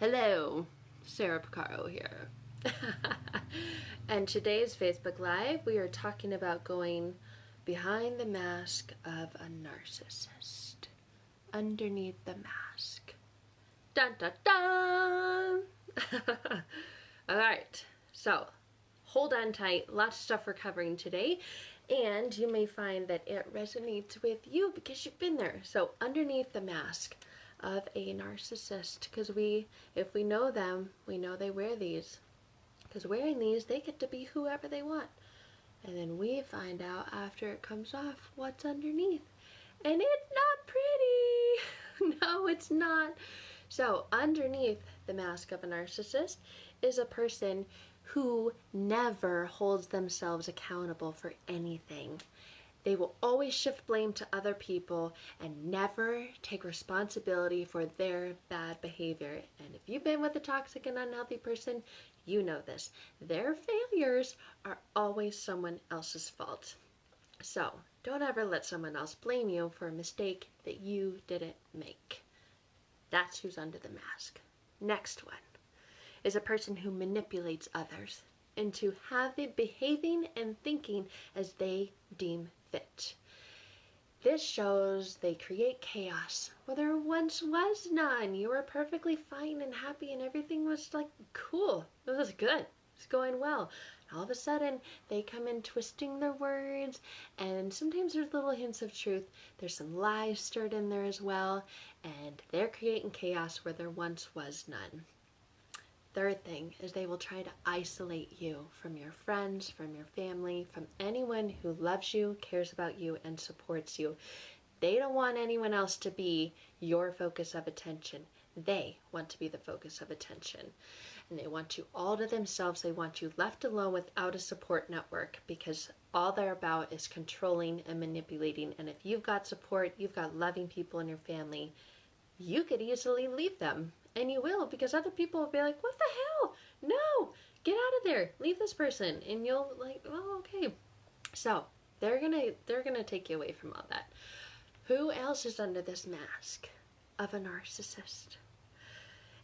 Hello, Sarah Pacaro here. And today's Facebook Live, we are talking about going behind the mask of a narcissist. Underneath the mask. Dun dun dun! Alright, so hold on tight. Lots of stuff we're covering today. And you may find that it resonates with you because you've been there. So underneath the mask of a narcissist, because if we know them, we know they wear these, because wearing these they get to be whoever they want, and then we find out after it comes off what's underneath, and it's not pretty. No, it's not. So underneath the mask of a narcissist is a person who never holds themselves accountable for anything. They will always shift blame to other people and never take responsibility for their bad behavior. And if you've been with a toxic and unhealthy person, you know this. Their failures are always someone else's fault. So don't ever let someone else blame you for a mistake that you didn't make. That's who's under the mask. Next one is a person who manipulates others into behaving and thinking as they deem fit. This shows they create chaos where there once was none. You were perfectly fine and happy and everything was like cool. It was good. It was going well. And all of a sudden they come in twisting their words, and sometimes there's little hints of truth. There's some lies stirred in there as well, and they're creating chaos where there once was none. Third thing is they will try to isolate you from your friends, from your family, from anyone who loves you, cares about you, and supports you. They don't want anyone else to be your focus of attention. They want to be the focus of attention. And they want you all to themselves. They want you left alone without a support network, because all they're about is controlling and manipulating. And if you've got support, you've got loving people in your family, you could easily leave them. And you will, because other people will be like, what the hell? No, get out of there. Leave this person. And you'll like, oh, okay. So they're gonna take you away from all that. Who else is under this mask of a narcissist?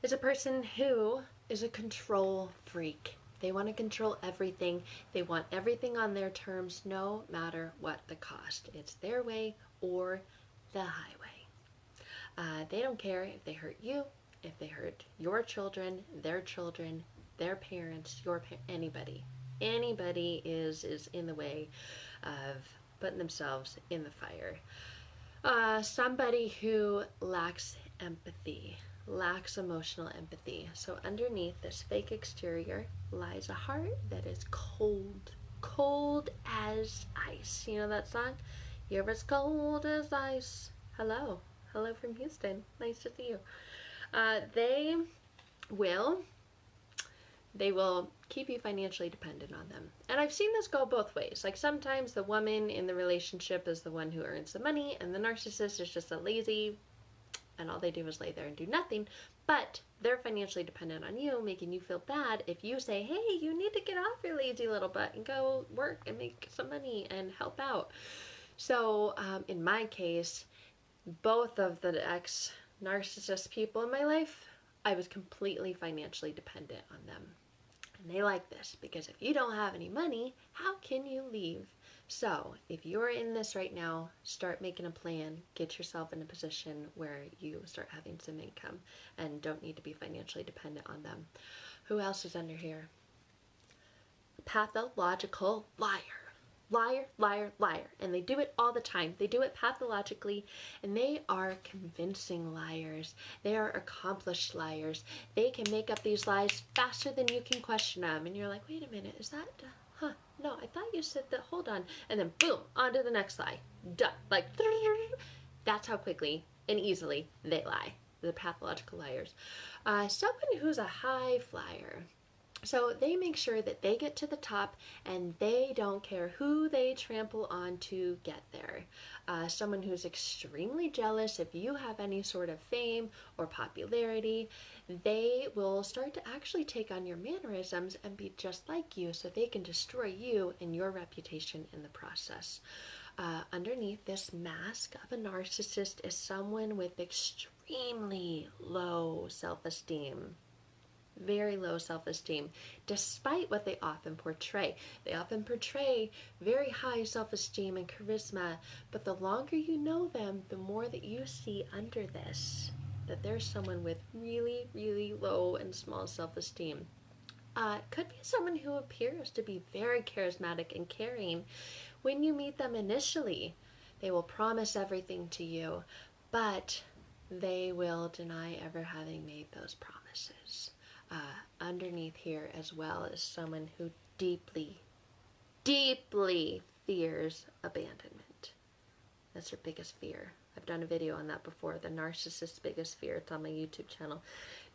It's a person who is a control freak. They want to control everything. They want everything on their terms, no matter what the cost. It's their way or the highway. They don't care if they hurt you, if they hurt your children, their parents, anybody. Anybody is in the way of putting themselves in the fire. Somebody who lacks empathy, lacks emotional empathy. So underneath this fake exterior lies a heart that is cold, cold as ice. You know that song? You're as cold as ice. Hello from Houston. Nice to see you. They will keep you financially dependent on them. And I've seen this go both ways. Like sometimes the woman in the relationship is the one who earns the money, and the narcissist is just a lazy, and all they do is lay there and do nothing. But they're financially dependent on you, making you feel bad if you say, hey, you need to get off your lazy little butt and go work and make some money and help out. So in my case, both of the ex-narcissist people in my life, I was completely financially dependent on them. And they like this, because if you don't have any money, how can you leave? So if you're in this right now, start making a plan. Get yourself in a position where you start having some income and don't need to be financially dependent on them. Who else is under here? Pathological liar. Liar, liar, liar. And they do it all the time. They do it pathologically, and they are convincing liars. They are accomplished liars. They can make up these lies faster than you can question them. And you're like, wait a minute, is that, no, I thought you said that, hold on. And then boom, on to the next lie. Done. Like, that's how quickly and easily they lie. The pathological liars. Someone who's a high flyer. So they make sure that they get to the top, and they don't care who they trample on to get there. Someone who's extremely jealous if you have any sort of fame or popularity, they will start to actually take on your mannerisms and be just like you, so they can destroy you and your reputation in the process. Underneath this mask of a narcissist is someone with extremely low self-esteem. very low self-esteem, despite what they often portray. They often portray very high self-esteem and charisma, but the longer you know them, the more that you see under this, that there's someone with really, really low and small self-esteem. Could be someone who appears to be very charismatic and caring. When you meet them initially, they will promise everything to you, but they will deny ever having made those promises. Underneath here as well is someone who deeply, deeply fears abandonment. That's their biggest fear. I've done a video on that before, the narcissist's biggest fear. It's on my YouTube channel.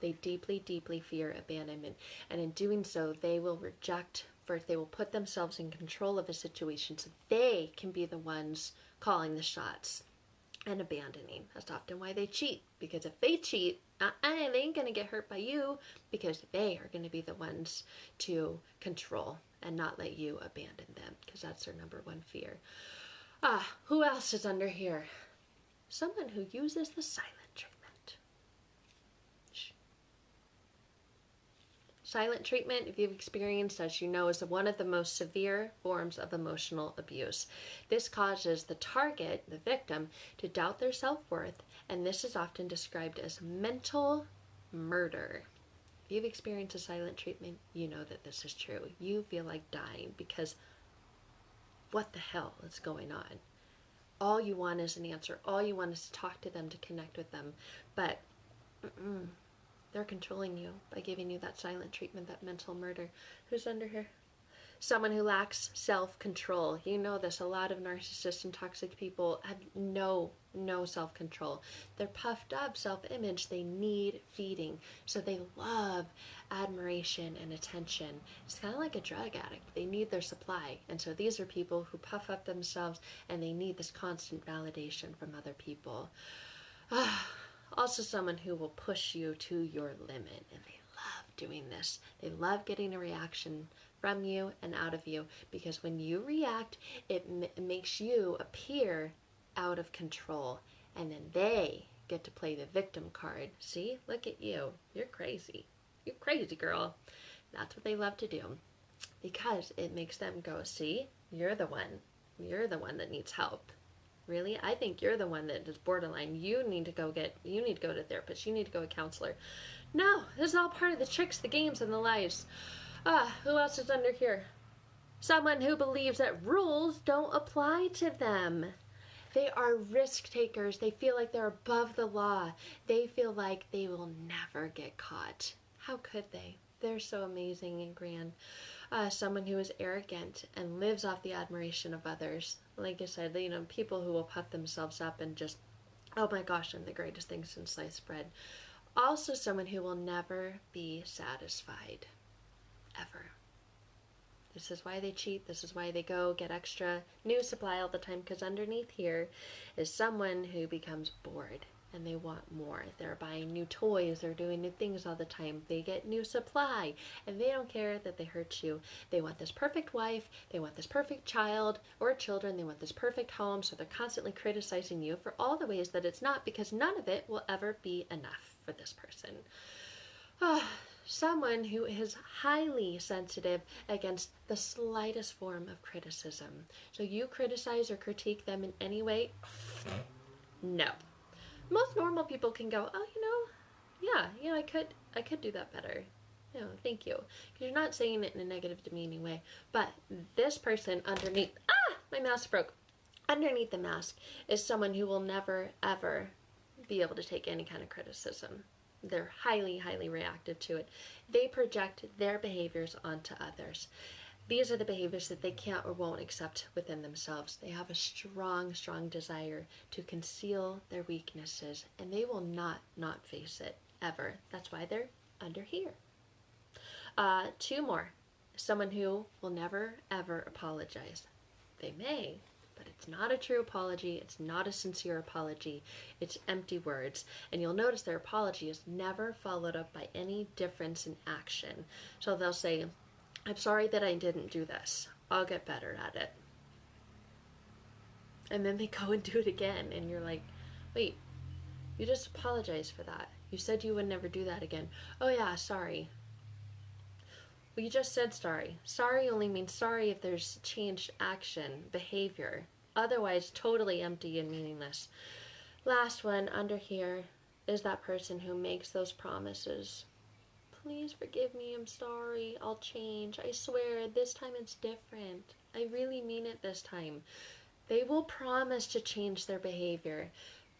They deeply, deeply fear abandonment. And in doing so, they will reject, first they will put themselves in control of a situation so they can be the ones calling the shots and abandoning. That's often why they cheat. Because if they cheat, they ain't going to get hurt by you, because they are going to be the ones to control and not let you abandon them, because that's their number one fear. Who else is under here? Someone who uses the silent treatment. Shh. Silent treatment, if you've experienced, as you know, is one of the most severe forms of emotional abuse. This causes the target, the victim, to doubt their self-worth, and this is often described as mental murder. If you've experienced a silent treatment, you know that this is true. You feel like dying because what the hell is going on? All you want is an answer. All you want is to talk to them, to connect with them. But they're controlling you by giving you that silent treatment, that mental murder. Who's under here? Someone who lacks self-control. You know this. A lot of narcissists and toxic people have no self-control. They're puffed up self-image. They need feeding. So they love admiration and attention. It's kind of like a drug addict. They need their supply. And so these are people who puff up themselves and they need this constant validation from other people. Also someone who will push you to your limit. And they love doing this. They love getting a reaction from you and out of you, because when you react, it makes you appear out of control, and then they get to play the victim card. See, look at you. You're crazy. You're crazy, girl. That's what they love to do, because it makes them go, see, you're the one. You're the one that needs help. Really? I think you're the one that is borderline. You need to go to a therapist. You need to go to a counselor. No, this is all part of the tricks, the games, and the lies. Who else is under here? Someone who believes that rules don't apply to them. They are risk takers. They feel like they're above the law. They feel like they will never get caught. How could they? They're so amazing and grand. Someone who is arrogant and lives off the admiration of others. Like I said, you know, people who will puff themselves up and just, oh my gosh, I'm the greatest thing since sliced bread. Also someone who will never be satisfied. Ever. This is why they cheat. This is why they go get extra new supply all the time, because underneath here is someone who becomes bored and they want more. They're buying new toys. They're doing new things all the time. They get new supply and they don't care that they hurt you. They want this perfect wife. They want this perfect child or children. They want this perfect home. So they're constantly criticizing you for all the ways that it's not, because none of it will ever be enough for this person. Someone who is highly sensitive against the slightest form of criticism. So you criticize or critique them in any way? No. Most normal people can go, oh, yeah, I could do that better. No, thank you. Because you're not saying it in a negative, demeaning way. But this person underneath, my mask broke. Underneath the mask is someone who will never, ever be able to take any kind of criticism. They're highly, highly reactive to it. They project their behaviors onto others. These are the behaviors that they can't or won't accept within themselves. They have a strong, strong desire to conceal their weaknesses, and they will not face it, ever. That's why they're under here. Two more. Someone who will never, ever apologize. They may, but it's not a true apology. It's not a sincere apology. It's empty words. And you'll notice their apology is never followed up by any difference in action. So they'll say, I'm sorry that I didn't do this. I'll get better at it. And then they go and do it again. And you're like, wait, you just apologized for that. You said you would never do that again. Oh yeah, sorry. Well, you just said sorry. Sorry only means sorry if there's changed action, behavior. Otherwise, totally empty and meaningless. Last one under here is that person who makes those promises. Please forgive me, I'm sorry, I'll change. I swear, this time it's different. I really mean it this time. They will promise to change their behavior.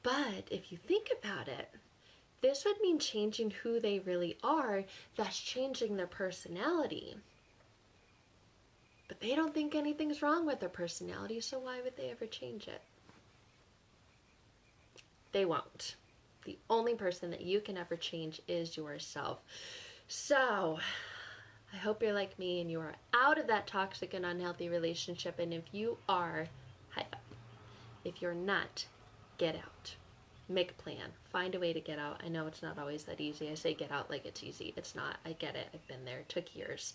But if you think about it, this would mean changing who they really are, thus changing their personality. But they don't think anything's wrong with their personality, so why would they ever change it? They won't. The only person that you can ever change is yourself. So, I hope you're like me and you are out of that toxic and unhealthy relationship. And if you are, high five. If you're not, get out. Make a plan. Find a way to get out. I know it's not always that easy. I say get out like it's easy. It's not. I get it. I've been there. It took years.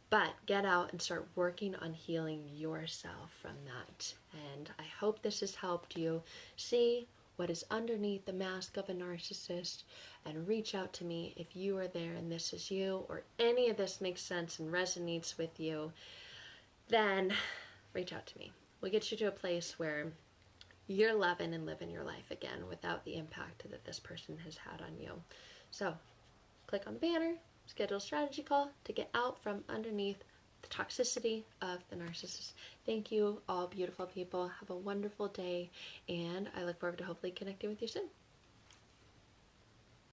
But get out and start working on healing yourself from that. And I hope this has helped you see what is underneath the mask of a narcissist, and reach out to me if you are there and this is you, or any of this makes sense and resonates with you. Then reach out to me. We'll get you to a place where you're loving and living your life again without the impact that this person has had on you. So click on the banner, schedule a strategy call to get out from underneath the toxicity of the narcissist. Thank you, all beautiful people. Have a wonderful day, and I look forward to hopefully connecting with you soon.